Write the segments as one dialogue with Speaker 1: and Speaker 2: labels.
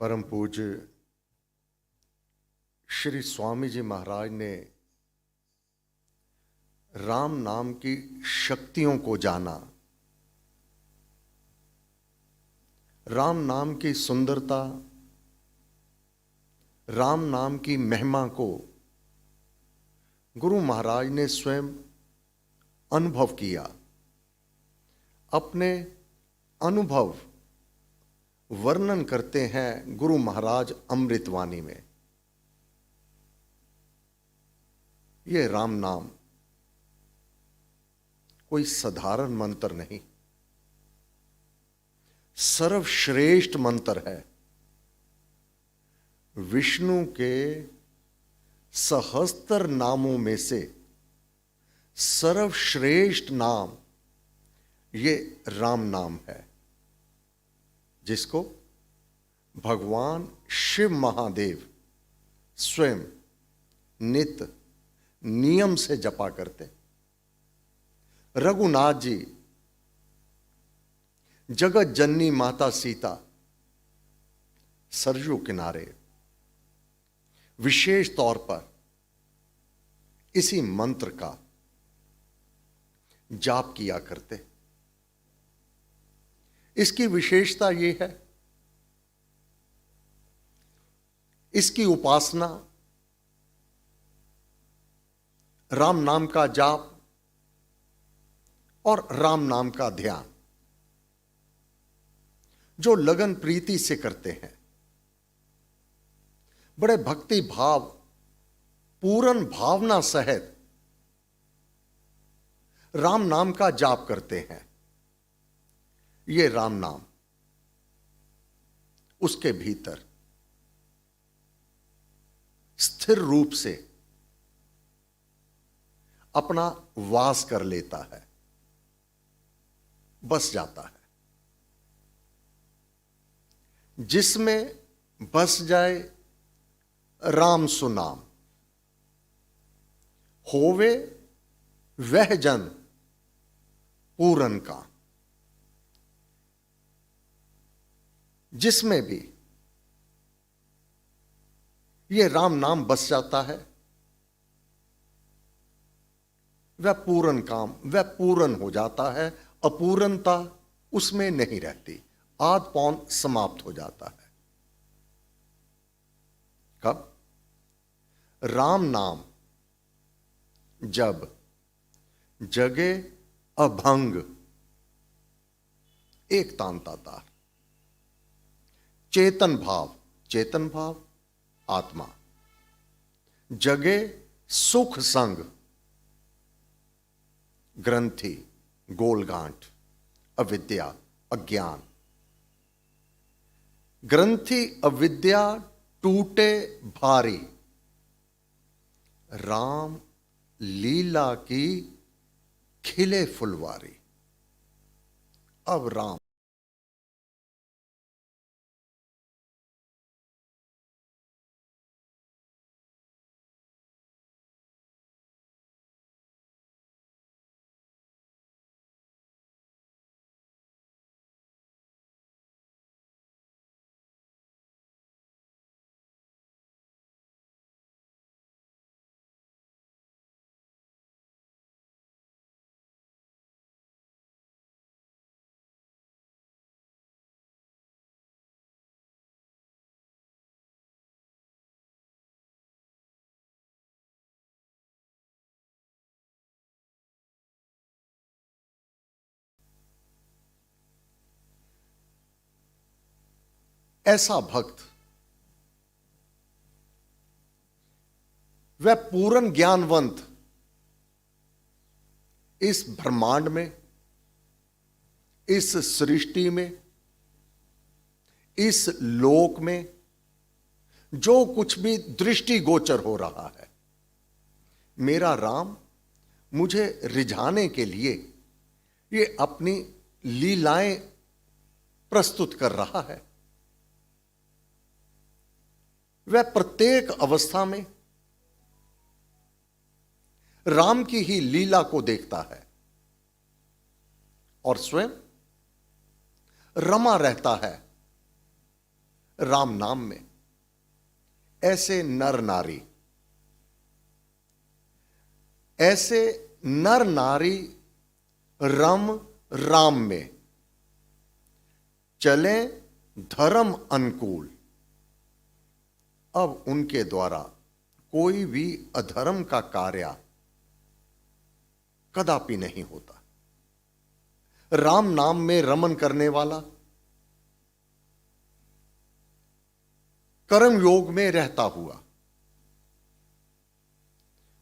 Speaker 1: परम पूज्य श्री स्वामी जी महाराज ने राम नाम की शक्तियों को जाना, राम नाम की सुंदरता, राम नाम की महिमा को गुरु महाराज ने स्वयं अनुभव किया। अपने अनुभव वर्णन करते हैं गुरु महाराज अमृतवाणी में। ये राम नाम कोई साधारण मंत्र नहीं, सर्वश्रेष्ठ मंत्र है। विष्णु के सहस्त्र नामों में से सर्वश्रेष्ठ नाम ये राम नाम है, जिसको भगवान शिव महादेव स्वयं नित्य नियम से जपा करते। रघुनाथ जी, जगत जननी माता सीता सरयू किनारे विशेष तौर पर इसी मंत्र का जाप किया करते। इसकी विशेषता यह है, इसकी उपासना, राम नाम का जाप और राम नाम का ध्यान जो लगन प्रीति से करते हैं, बड़े भक्ति भाव, पूर्ण भावना सहित राम नाम का जाप करते हैं, ये राम नाम उसके भीतर स्थिर रूप से अपना वास कर लेता है, बस जाता है। जिसमें बस जाए राम सुनाम, होवे वह जन पूरन का। जिसमें भी ये राम नाम बस जाता है, वह पूर्ण काम, वह पूर्ण हो जाता है। अपूर्णता उसमें नहीं रहती, आद पौन समाप्त हो जाता है। कब? राम नाम जब जगे अभंग एक तांतातार, चेतन भाव, चेतन भाव आत्मा, जगे सुख संग, ग्रंथि गोलगांठ अविद्या अज्ञान, ग्रंथि अविद्या टूटे भारी, राम लीला की खिले फुलवारी। अब राम ऐसा भक्त, वह पूर्ण ज्ञानवंत इस ब्रह्मांड में, इस सृष्टि में, इस लोक में जो कुछ भी दृष्टि गोचर हो रहा है, मेरा राम मुझे रिझाने के लिए ये अपनी लीलाएं प्रस्तुत कर रहा है। वह प्रत्येक अवस्था में राम की ही लीला को देखता है और स्वयं रमा रहता है राम नाम में। ऐसे नर नारी, ऐसे नर नारी रम राम में, चले धर्म अनुकूल। अब उनके द्वारा कोई भी अधर्म का कार्य कदापि नहीं होता। राम नाम में रमन करने वाला कर्म योग में रहता हुआ,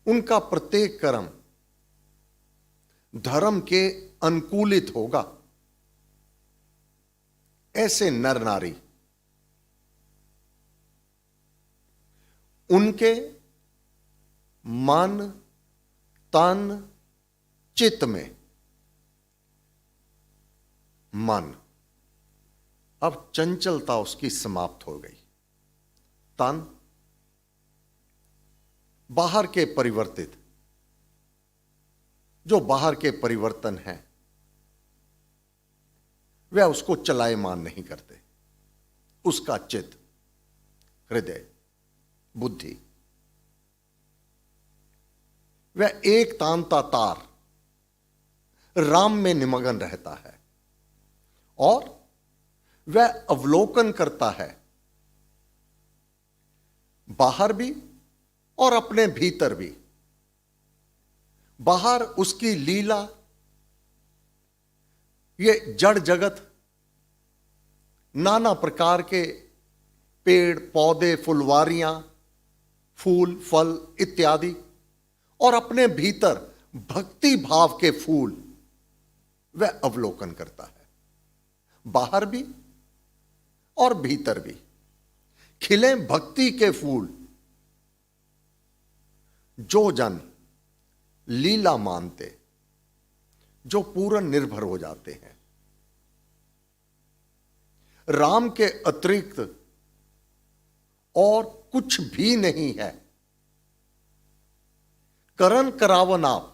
Speaker 1: उनका प्रत्येक कर्म धर्म के अनुकूलित होगा। ऐसे नर नारी उनके मन तन चित्त में, मन अब चंचलता उसकी समाप्त हो गई। तन बाहर के परिवर्तित, जो बाहर के परिवर्तन हैं वह उसको चलायमान नहीं करते। उसका चित्त, हृदय, बुद्धि वह एक तांता तार राम में निमग्न रहता है और वह अवलोकन करता है बाहर भी और अपने भीतर भी। बाहर उसकी लीला, ये जड़ जगत, नाना प्रकार के पेड़ पौधे, फुलवारियां, फूल फल इत्यादि, और अपने भीतर भक्ति भाव के फूल वह अवलोकन करता है। बाहर भी और भीतर भी खिले भक्ति के फूल। जो जन लीला मानते, जो पूर्ण निर्भर हो जाते हैं, राम के अतिरिक्त और कुछ भी नहीं है। करण करावन आप,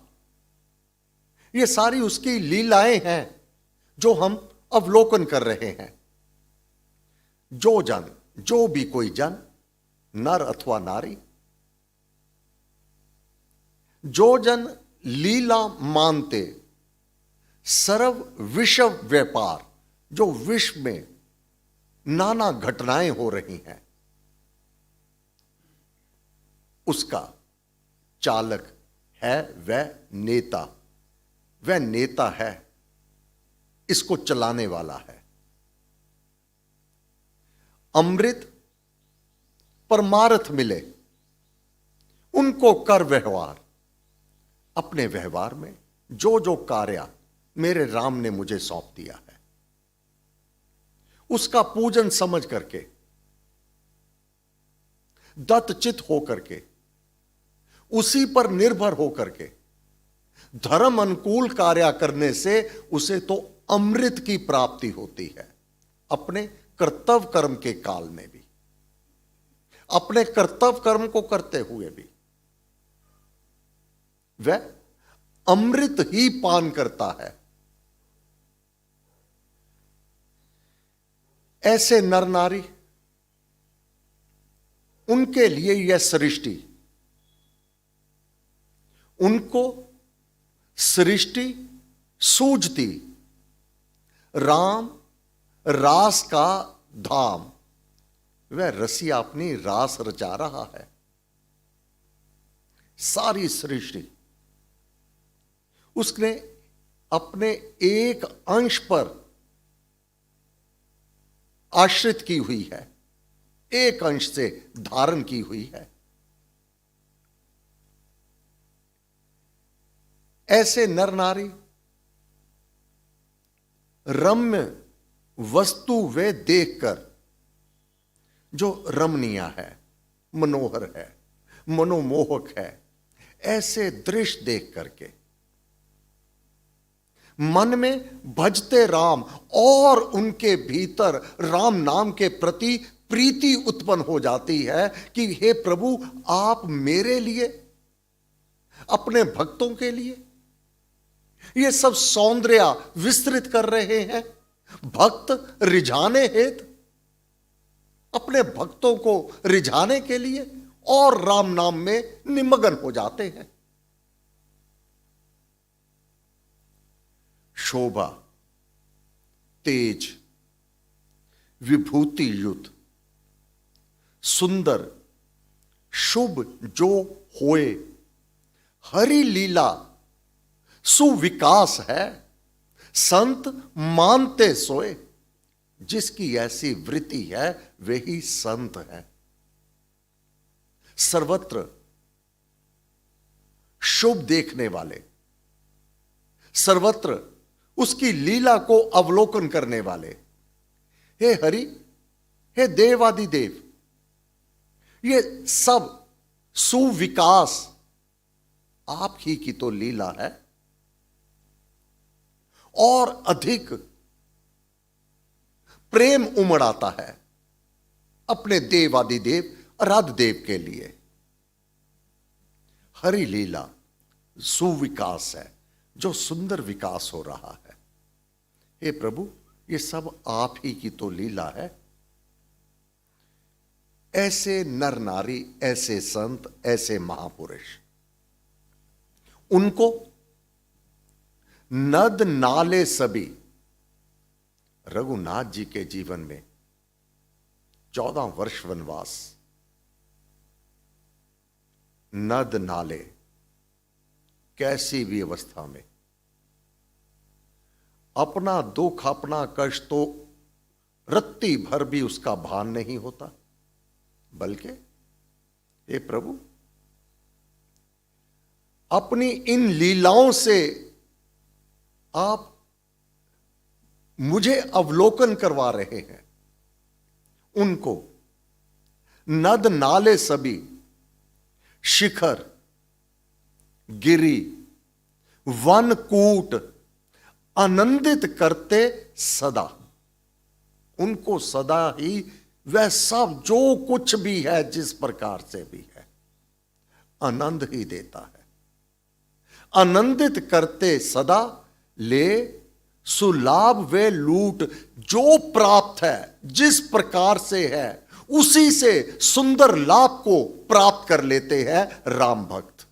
Speaker 1: ये सारी उसकी लीलाएं हैं जो हम अवलोकन कर रहे हैं। जो जन, जो भी कोई जन, नर अथवा नारी, जो जन लीला मानते, सर्व विश्व व्यापार, जो विश्व में नाना घटनाएं हो रही हैं, उसका चालक है वह नेता। वह नेता है, इसको चलाने वाला है। अमृत परमार्थ मिले, उनको कर व्यवहार। अपने व्यवहार में जो जो कार्य मेरे राम ने मुझे सौंप दिया है, उसका पूजन समझ करके, दत्तचित होकर के, उसी पर निर्भर होकर के धर्म अनुकूल कार्य करने से उसे तो अमृत की प्राप्ति होती है। अपने कर्तव्य कर्म के काल में भी, अपने कर्तव्य कर्म को करते हुए भी वह अमृत ही पान करता है। ऐसे नर नारी, उनके लिए यह सृष्टि, उनको सृष्टि सूझती राम रास का धाम। वह रसिया अपनी रास रचा रहा है। सारी सृष्टि उसने अपने एक अंश पर आश्रित की हुई है, एक अंश से धारण की हुई है। ऐसे नर नारी रम्य वस्तु वे देखकर, जो रमणीय है, मनोहर है, मनोमोहक है, ऐसे दृश्य देख करके मन में भजते राम और उनके भीतर राम नाम के प्रति प्रीति उत्पन्न हो जाती है कि हे प्रभु, आप मेरे लिए, अपने भक्तों के लिए ये सब सौंदर्य विस्तृत कर रहे हैं, भक्त रिझाने हेतु। अपने भक्तों को रिझाने के लिए और राम नाम में निमग्न हो जाते हैं। शोभा, तेज, विभूति युत, सुंदर, शुभ जो होए, हरि लीला सुविकास है, संत मानते सोए। जिसकी ऐसी वृत्ति है वही संत है। सर्वत्र शुभ देखने वाले, सर्वत्र उसकी लीला को अवलोकन करने वाले, हे हरि, हे देवादिदेव, ये सब सुविकास आप ही की तो लीला है। और अधिक प्रेम उमड़ आता है अपने देवादिदेव आराध्य देव के लिए। हरि लीला सुविकास है, जो सुंदर विकास हो रहा है। हे प्रभु, ये सब आप ही की तो लीला है। ऐसे नर नारी, ऐसे संत, ऐसे महापुरुष, उनको नद नाले सभी। रघुनाथ जी के जीवन में 14 वर्ष वनवास, नद नाले, कैसी भी अवस्था में अपना दुख, अपना कष्ट तो रत्ती भर भी उसका भान नहीं होता, बल्कि हे प्रभु, अपनी इन लीलाओं से आप मुझे अवलोकन करवा रहे हैं। उनको नद नाले सभी, शिखर, गिरी, वन कूट आनंदित करते सदा। उनको सदा ही वह सब जो कुछ भी है, जिस प्रकार से भी है, आनंद ही देता है। आनंदित करते सदा ले सुलाभ वे लूट। जो प्राप्त है, जिस प्रकार से है, उसी से सुंदर लाभ को प्राप्त कर लेते हैं राम भक्त,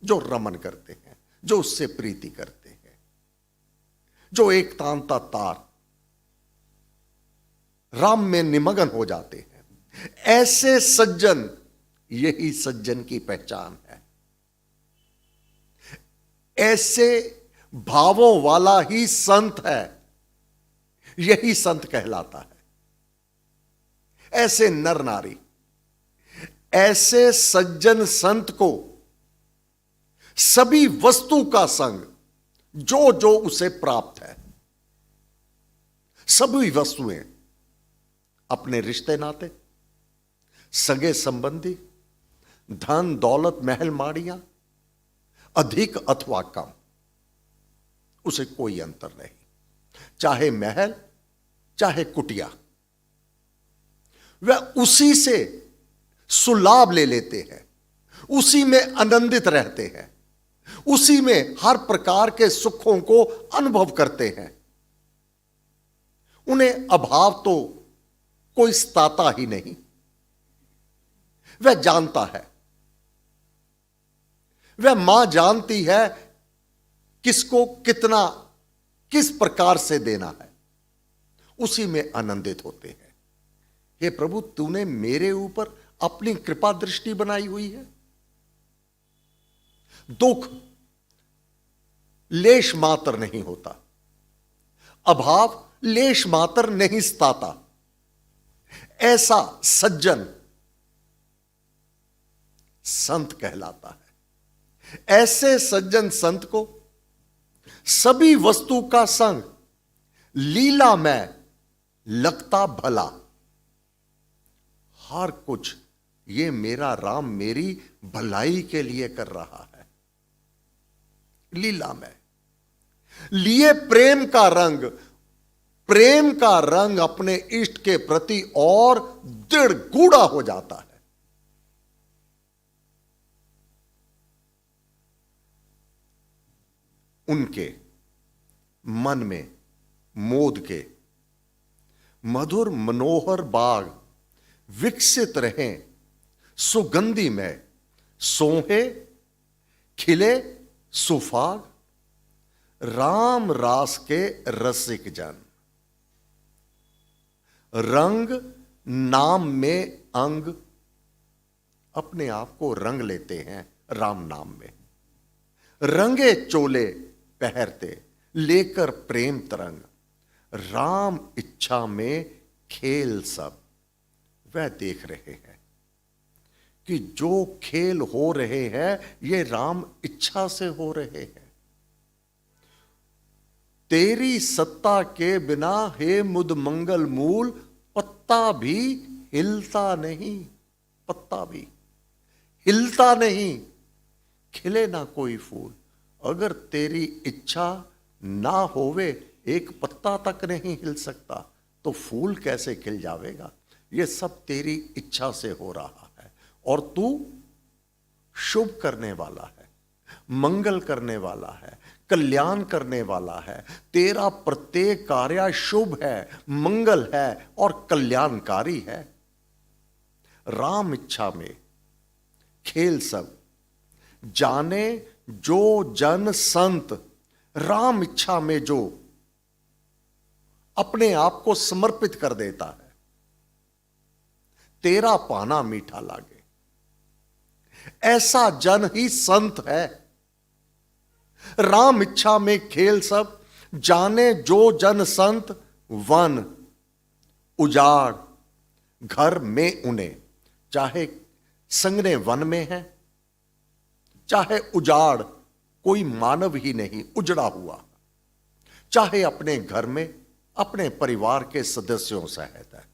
Speaker 1: जो रमन करते हैं, जो उससे प्रीति करते हैं, जो एक तांता तार राम में निमग्न हो जाते हैं। ऐसे सज्जन, यही सज्जन की पहचान है। ऐसे भावों वाला ही संत है, यही संत कहलाता है। ऐसे नर नारी, ऐसे सज्जन संत को सभी वस्तु का संग, जो जो उसे प्राप्त है, सभी वस्तुएं, अपने रिश्ते नाते, सगे संबंधी, धन दौलत, महल माड़ियां, अधिक अथवा कम, उसे कोई अंतर नहीं। चाहे महल, चाहे कुटिया, वह उसी से सुलाभ ले लेते हैं, उसी में आनंदित रहते हैं, उसी में हर प्रकार के सुखों को अनुभव करते हैं। उन्हें अभाव तो कोई सताता ही नहीं। वह जानता है, वह मां जानती है किसको कितना, किस प्रकार से देना है, उसी में आनंदित होते हैं। हे प्रभु, तूने मेरे ऊपर अपनी कृपा दृष्टि बनाई हुई है। दुख लेश मात्र नहीं होता, अभाव लेश मात्र नहीं सताता। ऐसा सज्जन संत कहलाता है। ऐसे सज्जन संत को सभी वस्तु का संग लीला में लगता भला। हर कुछ ये मेरा राम मेरी भलाई के लिए कर रहा है। लीला में लिए प्रेम का रंग, प्रेम का रंग अपने इष्ट के प्रति और दृढ़ गूढ़ा हो जाता है। उनके मन में मोद के मधुर मनोहर बाग विकसित रहें सुगंधि में, सोहे खिले सुफाग, राम रास के रसिक जन। रंग नाम में अंग, अपने आप को रंग लेते हैं राम नाम में। रंगे चोले पहरते लेकर प्रेम तरंग, राम इच्छा में खेल सब। वह देख रहे हैं कि जो खेल हो रहे हैं ये राम इच्छा से हो रहे हैं। तेरी सत्ता के बिना हे मुद मंगल मूल, पत्ता भी हिलता नहीं, पत्ता भी हिलता नहीं, खिले ना कोई फूल। अगर तेरी इच्छा ना होवे एक पत्ता तक नहीं हिल सकता, तो फूल कैसे खिल जावेगा? ये सब तेरी इच्छा से हो रहा है। और तू शुभ करने वाला है, मंगल करने वाला है, कल्याण करने वाला है। तेरा प्रत्येक कार्य शुभ है, मंगल है और कल्याणकारी है। राम इच्छा में खेल सब, जाने जो जन संत। राम इच्छा में जो अपने आप को समर्पित कर देता है, तेरा पाना मीठा लागे, ऐसा जन ही संत है। राम इच्छा में खेल सब, जाने जो जन संत। वन उजाड़ घर में उन्हें, चाहे संगने वन में है, चाहे उजाड़ कोई मानव ही नहीं उजड़ा हुआ, चाहे अपने घर में अपने परिवार के सदस्यों सहित है।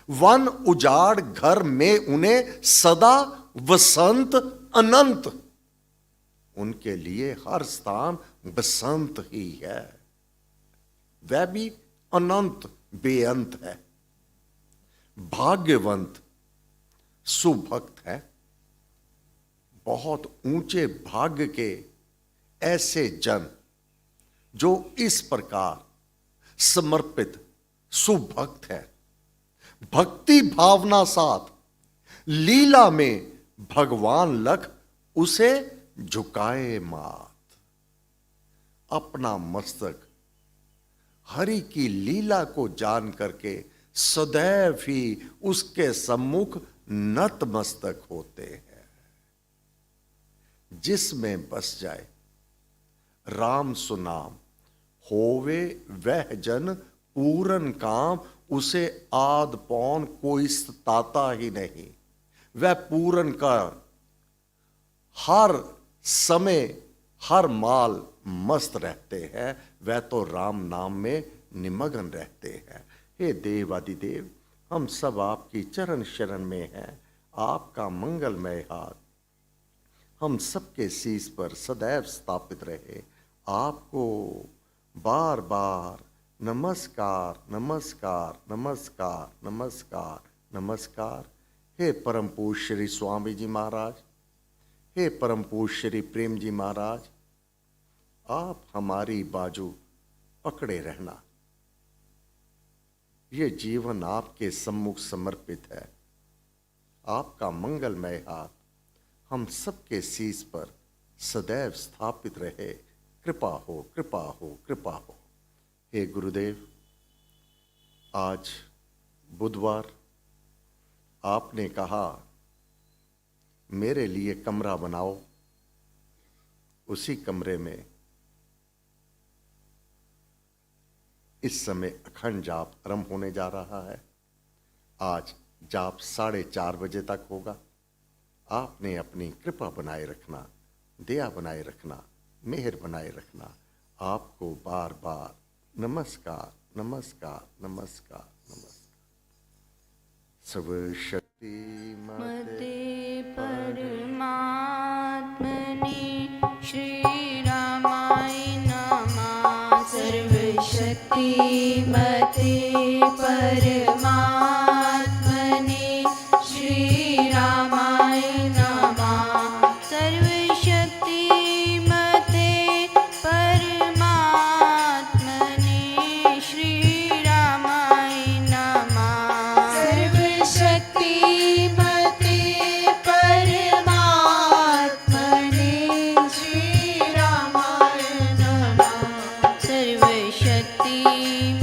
Speaker 1: वन उजाड़ घर में उन्हें सदा वसंत अनंत। उनके लिए हर स्थान बसंत ही है, वह भी अनंत बेअंत है। भाग्यवंत सुभक्त है, बहुत ऊंचे भाग्य के ऐसे जन जो इस प्रकार समर्पित सुभक्त है। भक्ति भावना साथ लीला में भगवान लख उसे झुकाए मात। अपना मस्तक हरि की लीला को जान करके सदैव ही उसके सम्मुख नतमस्तक होते हैं। जिसमें बस जाए राम सुनाम, होवे वह जन पूरन काम। उसे आद पौन कोई सताता ही नहीं, वह पूरन का हर समय हर माल मस्त रहते हैं। वह तो राम नाम में निमग्न रहते हैं। हे देवादिदेव, हम सब आपकी चरण शरण में हैं। आपका मंगलमय हाथ हम सबके शीश पर सदैव स्थापित रहे। आपको बार बार नमस्कार नमस्कार नमस्कार नमस्कार नमस्कार। हे परम पूज्य श्री स्वामी जी महाराज, हे परम पूज्य श्री प्रेम जी महाराज, आप हमारी बाजू पकड़े रहना। ये जीवन आपके सम्मुख समर्पित है। आपका मंगलमय हाथ हम सबके शीश पर सदैव स्थापित रहे। कृपा हो कृपा हो कृपा हो। हे गुरुदेव, आज बुधवार आपने कहा मेरे लिए कमरा बनाओ। उसी कमरे में इस समय अखंड जाप आरंभ होने जा रहा है। आज जाप 4:30 बजे तक होगा। आपने अपनी कृपा बनाए रखना, दया बनाए रखना, मेहर बनाए रखना। आपको बार बार नमस्कार नमस्कार नमस्कार नमस्कार। सर्वशक्ति
Speaker 2: मते परमात्मने श्री रामाय नमः। सर्वशक्ति मते परमात्मने श्री रामाय नमः। सर्वशक्ति मते परमात्मने श्री रामाय नमः। सर्वशक्तिमते